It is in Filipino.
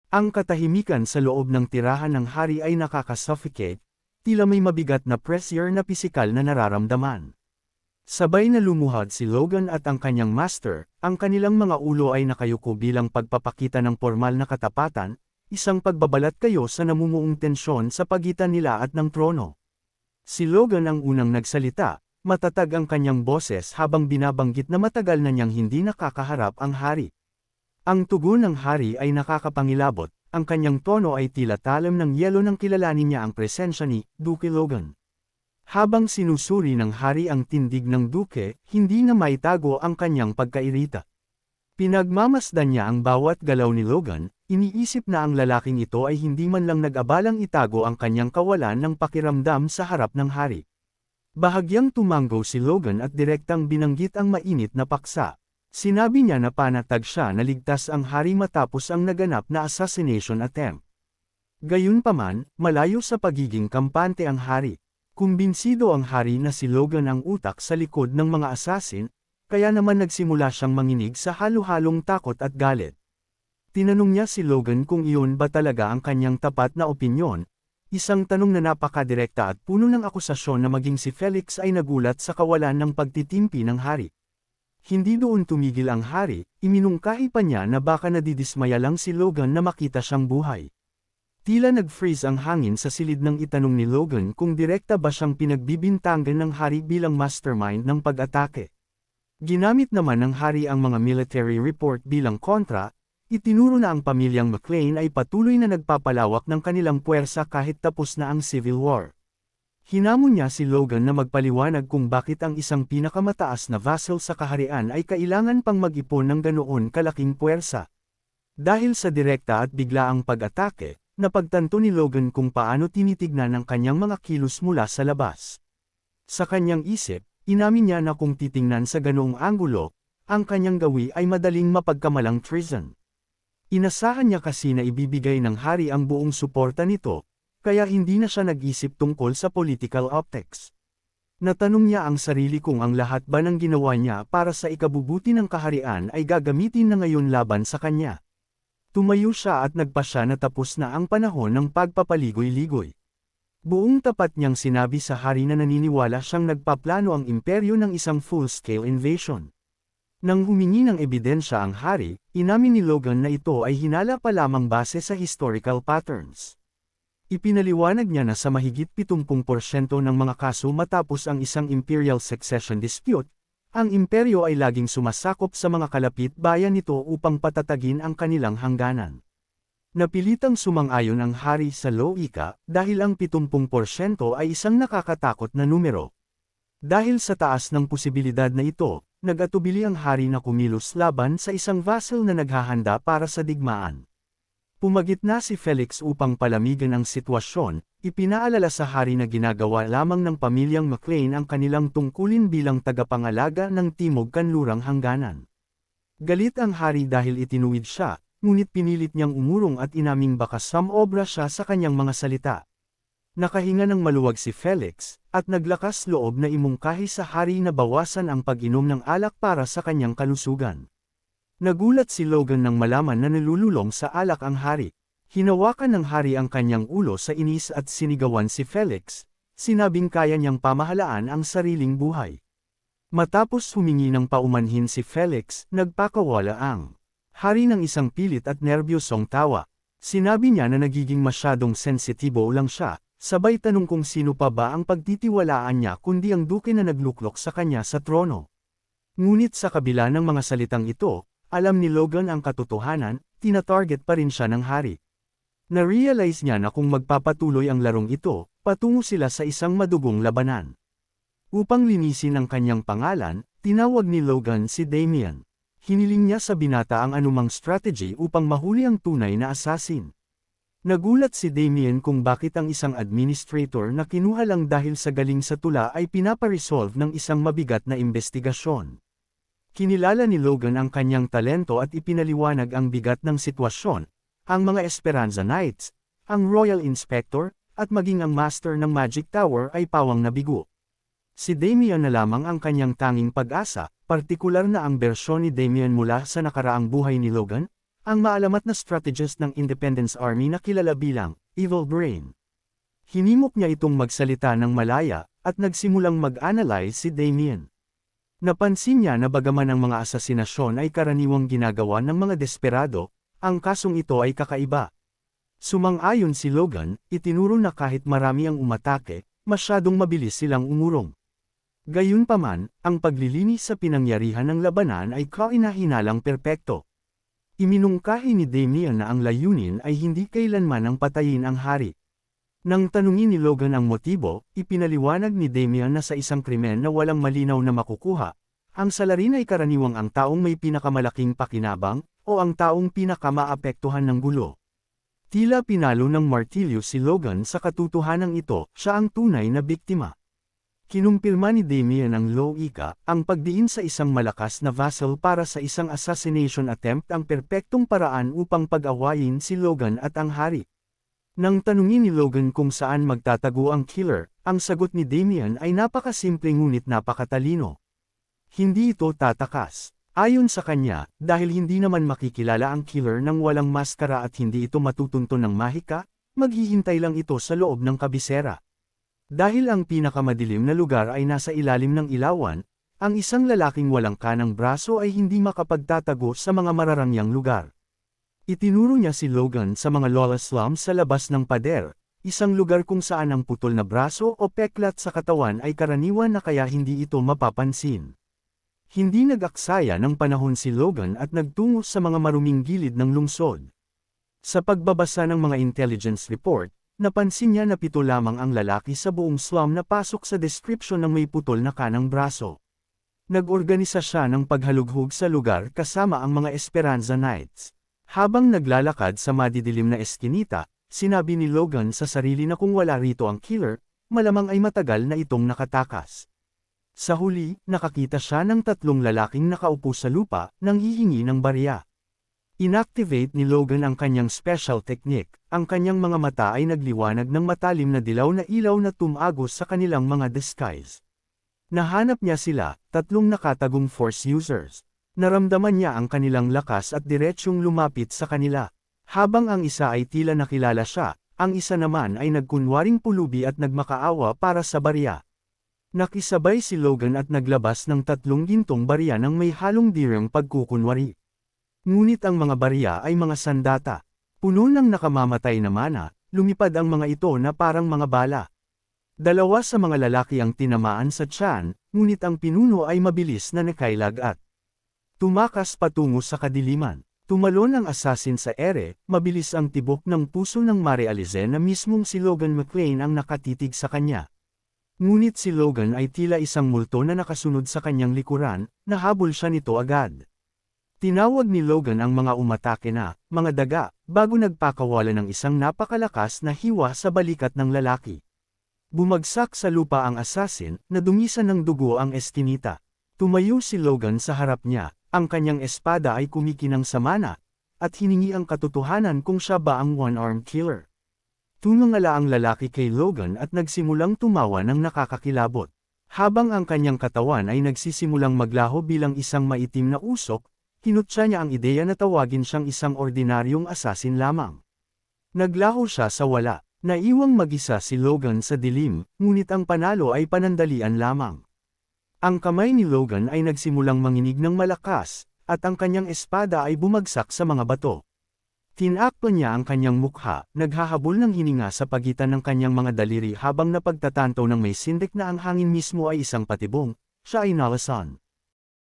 Ang katahimikan sa loob ng tirahan ng hari ay nakakasuffocate, tila may mabigat na pressure na pisikal na nararamdaman. Sabay na lumuhod si Logan at ang kanyang master, ang kanilang mga ulo ay nakayuko bilang pagpapakita ng formal na katapatan, isang pagbabalat kayo sa namumuong tensyon sa pagitan nila at ng trono. Si Logan ang unang nagsalita, matatag ang kanyang boses habang binabanggit na matagal na niyang hindi nakakaharap ang hari. Ang tugon ng hari ay nakakapangilabot, ang kanyang tono ay tila talam ng yelo nang kilalanin niya ang presensya ni Duke Logan. Habang sinusuri ng hari ang tindig ng duke, hindi na maitago ang kanyang pagkairita. Pinagmamasdan niya ang bawat galaw ni Logan, iniisip na ang lalaking ito ay hindi man lang nag-abalang itago ang kanyang kawalan ng pakiramdam sa harap ng hari. Bahagyang tumanggo si Logan at direktang binanggit ang mainit na paksa. Sinabi niya na panatag siya na ligtas ang hari matapos ang naganap na assassination attempt. Gayunpaman, malayo sa pagiging kampante ang hari. Kumbinsido ang hari na si Logan ang utak sa likod ng mga assassin, kaya naman nagsimula siyang manginig sa halo-halong takot at galit. Tinanong niya si Logan kung iyon ba talaga ang kanyang tapat na opinyon, isang tanong na napakadirekta at puno ng akusasyon na maging si Felix ay nagulat sa kawalan ng pagtitimpi ng hari. Hindi doon tumigil ang hari, iminungkahi pa niya na baka nadidismaya lang si Logan na makita siyang buhay. Tila nag-freeze ang hangin sa silid ng itanong ni Logan kung direkta ba siyang pinagbibintangan ng hari bilang mastermind ng pag-atake. Ginamit naman ng hari ang mga military report bilang kontra, itinuro na ang pamilyang McLean ay patuloy na nagpapalawak ng kanilang puwersa kahit tapos na ang Civil War. Hinamon niya si Logan na magpaliwanag kung bakit ang isang pinakamataas na vassal sa kaharian ay kailangan pang mag-ipon ng ganoon kalaking puwersa. Dahil sa direkta at biglaang pag-atake, napagtanto ni Logan kung paano tinitignan ang kanyang mga kilos mula sa labas. Sa kanyang isip, inamin niya na kung titingnan sa ganoong anggulo, ang kanyang gawi ay madaling mapagkamalang treason. Inasahan niya kasi na ibibigay ng hari ang buong suporta nito, kaya hindi na siya nag-isip tungkol sa political optics. Natanong niya ang sarili kung ang lahat ba ng ginawa niya para sa ikabubuti ng kaharian ay gagamitin na ngayon laban sa kanya. Tumayo siya at nagpasya na tapos na ang panahon ng pagpapaligoy-ligoy. Buong tapat niyang sinabi sa hari na naniniwala siyang nagpaplano ang imperyo ng isang full-scale invasion. Nang humingi ng ebidensya ang hari, inamin ni Logan na ito ay hinala pa lamang base sa historical patterns. Ipinaliwanag niya na sa mahigit 70% ng mga kaso matapos ang isang imperial succession dispute, ang imperyo ay laging sumasakop sa mga kalapit bayan nito upang patatagin ang kanilang hangganan. Napilitang sumang-ayon ang hari sa loika dahil ang 70% ay isang nakakatakot na numero. Dahil sa taas ng posibilidad na ito, nag-atubili ang hari na kumilos laban sa isang vassal na naghahanda para sa digmaan. Pumagitna si Felix upang palamigan ang sitwasyon, ipinaalala sa hari na ginagawa lamang ng pamilyang McLean ang kanilang tungkulin bilang tagapangalaga ng Timog Kanlurang Hangganan. Galit ang hari dahil itinuwid siya, ngunit pinilit niyang umurong at inaming baka samobra siya sa kanyang mga salita. Nakahinga ng maluwag si Felix, at naglakas loob na imungkahi sa hari na bawasan ang pag-inom ng alak para sa kanyang kalusugan. Nagulat si Logan nang malaman na nalululong sa alak ang hari. Hinawakan ng hari ang kanyang ulo sa inis at sinigawan si Felix, sinabing kaya niyang pamahalaan ang sariling buhay. Matapos humingi ng paumanhin si Felix, nagpakawala ang hari ng isang pilit at nerbyosong tawa. Sinabi niya na nagiging masyadong sensitibo lang siya, sabay tanong kung sino pa ba ang pagtitiwalaan niya kundi ang duke na nagluklok sa kanya sa trono. Ngunit sa kabila ng mga salitang ito, alam ni Logan ang katotohanan, tinatarget pa rin siya ng hari. Na-realize niya na kung magpapatuloy ang larong ito, patungo sila sa isang madugong labanan. Upang linisin ang kanyang pangalan, tinawag ni Logan si Damien. Hiniling niya sa binata ang anumang strategy upang mahuli ang tunay na assassin. Nagulat si Damien kung bakit ang isang administrator na kinuha lang dahil sa galing sa tula ay pinaparesolve ng isang mabigat na investigasyon. Kinilala ni Logan ang kanyang talento at ipinaliwanag ang bigat ng sitwasyon, ang mga Esperanza Knights, ang Royal Inspector, at maging ang Master ng Magic Tower ay pawang nabigo. Si Damien na lamang ang kanyang tanging pag-asa, partikular na ang bersyon ni Damien mula sa nakaraang buhay ni Logan, ang maalamat na strategist ng Independence Army na kilala bilang Evil Brain. Hinimok niya itong magsalita ng malaya, at nagsimulang mag-analyze si Damien. Napansin niya na bagaman ang mga asasinasyon ay karaniwang ginagawa ng mga desperado, ang kasong ito ay kakaiba. Sumang-ayon si Logan, itinuro na kahit marami ang umatake, masyadong mabilis silang umurong. Gayunpaman, ang paglilinis sa pinangyarihan ng labanan ay kahinahinalang perpekto. Iminungkahi ni Damien na ang layunin ay hindi kailanman ang patayin ang hari. Nang tanungin ni Logan ang motibo, ipinaliwanag ni Damien na sa isang krimen na walang malinaw na makukuha, ang salarin ay karaniwang ang taong may pinakamalaking pakinabang, o ang taong pinakamaapektuhan ng gulo. Tila pinalo ng martilyo si Logan sa katotohanan ito, siya ang tunay na biktima. Kinumpirma ni Damien ang logika, ang pagdiin sa isang malakas na vassal para sa isang assassination attempt ang perpektong paraan upang pag-awayin si Logan at ang hari. Nang tanungin ni Logan kung saan magtatago ang killer, ang sagot ni Damien ay napakasimple ngunit napakatalino. Hindi ito tatakas. Ayon sa kanya, dahil hindi naman makikilala ang killer nang walang maskara at hindi ito matutunton ng mahika, maghihintay lang ito sa loob ng kabisera. Dahil ang pinakamadilim na lugar ay nasa ilalim ng ilawan, ang isang lalaking walang kanang braso ay hindi makapagtatago sa mga mararangyang lugar. Itinuro niya si Logan sa mga lawless slums sa labas ng pader, isang lugar kung saan ang putol na braso o peklat sa katawan ay karaniwan na kaya hindi ito mapapansin. Hindi nag-aksaya ng panahon si Logan at nagtungo sa mga maruming gilid ng lungsod. Sa pagbabasa ng mga intelligence report, napansin niya na 7 lamang ang lalaki sa buong slum na pasok sa description ng may putol na kanang braso. Nag-organisa siya ng paghalughog sa lugar kasama ang mga Esperanza Knights. Habang naglalakad sa madidilim na eskinita, sinabi ni Logan sa sarili na kung wala rito ang killer, malamang ay matagal na itong nakatakas. Sa huli, nakakita siya ng 3 lalaking nakaupo sa lupa, nang hihingi ng barya. Inactivate ni Logan ang kanyang special technique, ang kanyang mga mata ay nagliwanag ng matalim na dilaw na ilaw na tumagos sa kanilang mga disguise. Nahanap niya sila, 3 nakatagong force users. Naramdaman niya ang kanilang lakas at diretsyong lumapit sa kanila. Habang ang isa ay tila nakilala siya, ang isa naman ay nagkunwaring pulubi at nagmakaawa para sa barya. Nakisabay si Logan at naglabas ng 3 gintong barya ng may halong dirang pagkukunwari. Ngunit ang mga barya ay mga sandata. Puno ng nakamamatay na mana, lumipad ang mga ito na parang mga bala. 2 sa mga lalaki ang tinamaan sa tiyan, ngunit ang pinuno ay mabilis na nakailagat. Tumakas patungo sa kadiliman. Tumalon ang assassin sa ere, mabilis ang tibok ng puso ng Mare Alizen na mismong si Logan McLean ang nakatitig sa kanya. Ngunit si Logan ay tila isang multo na nakasunod sa kanyang likuran, nahabol siya nito agad. Tinawag ni Logan ang mga umatake na, mga daga, bago nagpakawala ng isang napakalakas na hiwa sa balikat ng lalaki. Bumagsak sa lupa ang assassin, na dumisan ng dugo ang eskinita. Tumayo si Logan sa harap niya. Ang kanyang espada ay kumikinang sa mana, at hiningi ang katotohanan kung siya ba ang one-armed killer. Tumangala ang lalaki kay Logan at nagsimulang tumawa ng nakakakilabot. Habang ang kanyang katawan ay nagsisimulang maglaho bilang isang maitim na usok, kinutya niya ang ideya na tawagin siyang isang ordinaryong assassin lamang. Naglaho siya sa wala, naiwang mag-isa si Logan sa dilim, ngunit ang panalo ay panandalian lamang. Ang kamay ni Logan ay nagsimulang manginig ng malakas, at ang kanyang espada ay bumagsak sa mga bato. Tinakpan niya ang kanyang mukha, naghahabol ng hininga sa pagitan ng kanyang mga daliri habang napagtatanto ng may sindik na ang hangin mismo ay isang patibong, siya ay nalasan.